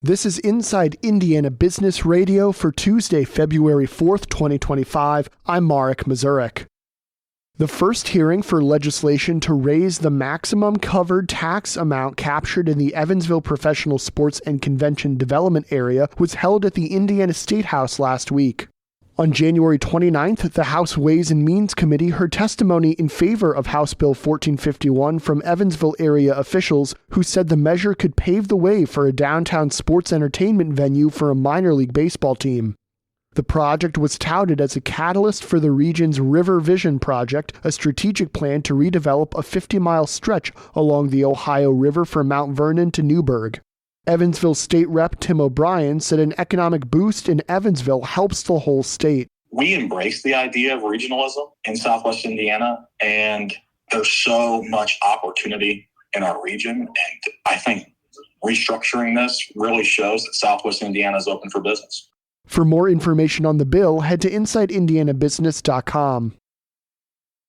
This is Inside Indiana Business Radio for Tuesday, February 4th, 2025. I'm Marek Mazurek. The first hearing for legislation to raise the maximum covered tax amount captured in the Evansville Professional Sports and Convention Development Area was held at the Indiana State House last week. On January 29th, the House Ways and Means Committee heard testimony in favor of House Bill 1451 from Evansville area officials who said the measure could pave the way for a downtown sports entertainment venue for a minor league baseball team. The project was touted as a catalyst for the region's River Vision project, a strategic plan to redevelop a 50-mile stretch along the Ohio River from Mount Vernon to Newburgh. Evansville State Rep Tim O'Brien said an economic boost in Evansville helps the whole state. We embrace the idea of regionalism in Southwest Indiana, and there's so much opportunity in our region. And I think restructuring this really shows that Southwest Indiana is open for business. For more information on the bill, head to InsideIndianaBusiness.com.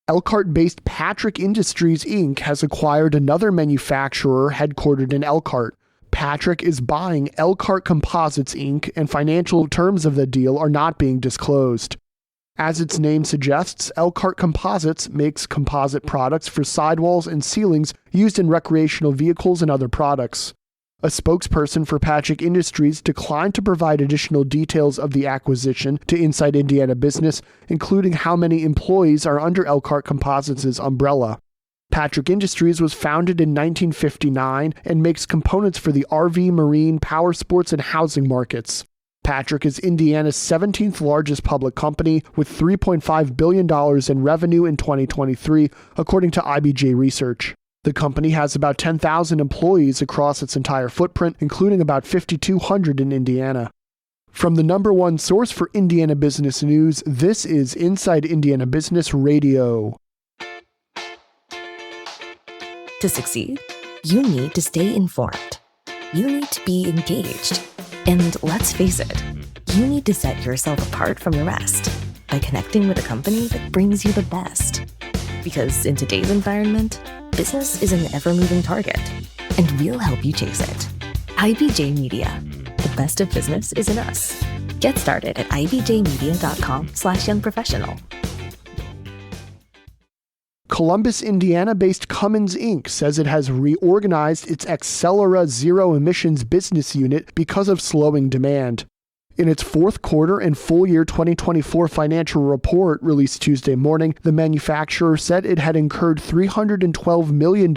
Elkhart-based Patrick Industries, Inc. has acquired another manufacturer headquartered in Elkhart. Patrick is buying Elkhart Composites, Inc., and financial terms of the deal are not being disclosed. As its name suggests, Elkhart Composites makes composite products for sidewalls and ceilings used in recreational vehicles and other products. A spokesperson for Patrick Industries declined to provide additional details of the acquisition to Inside Indiana Business, including how many employees are under Elkhart Composites' umbrella. Patrick Industries was founded in 1959 and makes components for the RV, marine, power sports, and housing markets. Patrick is Indiana's 17th largest public company with $3.5 billion in revenue in 2023, according to IBJ Research. The company has about 10,000 employees across its entire footprint, including about 5,200 in Indiana. From the number one source for Indiana business news, this is Inside Indiana Business Radio. To succeed, you need to stay informed. You need to be engaged. And let's face it, you need to set yourself apart from the rest by connecting with a company that brings you the best. Because in today's environment, business is an ever-moving target, and we'll help you chase it. IBJ Media. The best of business is in us. Get started at ibjmedia.com/youngprofessional. Columbus, Indiana-based Cummins, Inc. says it has reorganized its Accelera zero-emissions business unit because of slowing demand. In its fourth quarter and full year 2024 financial report released Tuesday morning, the manufacturer said it had incurred $312 million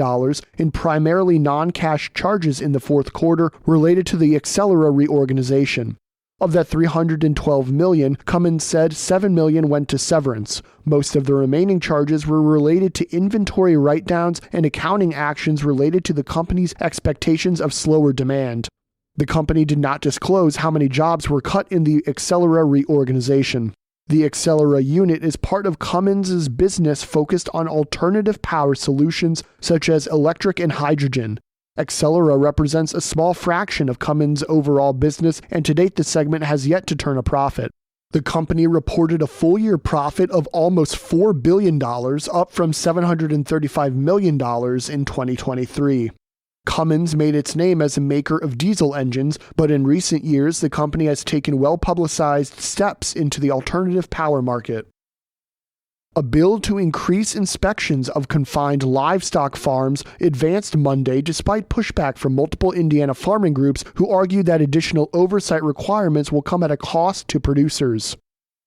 in primarily non-cash charges in the fourth quarter related to the Accelera reorganization. Of that $312 million, Cummins said $7 million went to severance. Most of the remaining charges were related to inventory write-downs and accounting actions related to the company's expectations of slower demand. The company did not disclose how many jobs were cut in the Accelera reorganization. The Accelera unit is part of Cummins' business focused on alternative power solutions such as electric and hydrogen. Accelera represents a small fraction of Cummins' overall business, and to date the segment has yet to turn a profit. The company reported a full-year profit of almost $4 billion, up from $735 million in 2023. Cummins made its name as a maker of diesel engines, but in recent years the company has taken well-publicized steps into the alternative power market. A bill to increase inspections of confined livestock farms advanced Monday despite pushback from multiple Indiana farming groups who argued that additional oversight requirements will come at a cost to producers.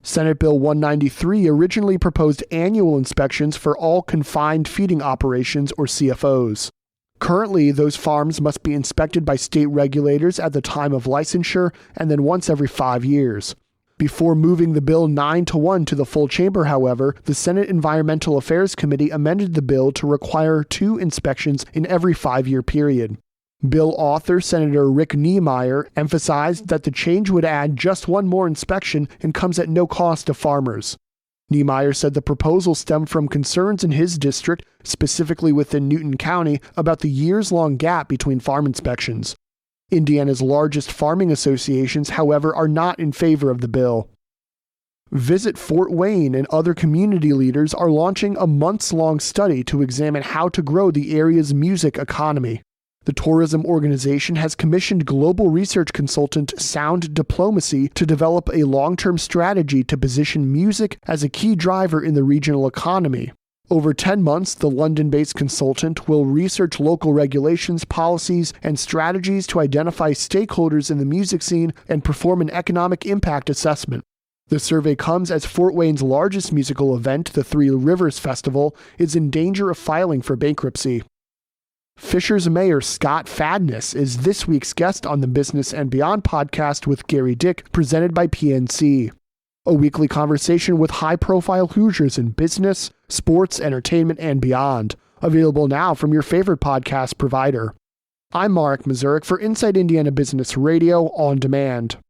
Senate Bill 193 originally proposed annual inspections for all confined feeding operations, or CFOs. Currently, those farms must be inspected by state regulators at the time of licensure and then once every 5 years. Before moving the bill 9-1 to the full chamber, however, the Senate Environmental Affairs Committee amended the bill to require 2 inspections in every 5-year period. Bill author Senator Rick Niemeyer emphasized that the change would add just one more inspection and comes at no cost to farmers. Niemeyer said the proposal stemmed from concerns in his district, specifically within Newton County, about the years-long gap between farm inspections. Indiana's largest farming associations, however, are not in favor of the bill. Visit Fort Wayne and other community leaders are launching a months-long study to examine how to grow the area's music economy. The tourism organization has commissioned global research consultant Sound Diplomacy to develop a long-term strategy to position music as a key driver in the regional economy. Over 10 months, the London-based consultant will research local regulations, policies, and strategies to identify stakeholders in the music scene and perform an economic impact assessment. The survey comes as Fort Wayne's largest musical event, the Three Rivers Festival, is in danger of filing for bankruptcy. Fishers Mayor Scott Fadness is this week's guest on the Business and Beyond podcast with Gary Dick, presented by PNC. A weekly conversation with high-profile Hoosiers in business, sports, entertainment, and beyond. Available now from your favorite podcast provider. I'm Mark Mazurek for Inside Indiana Business Radio On Demand.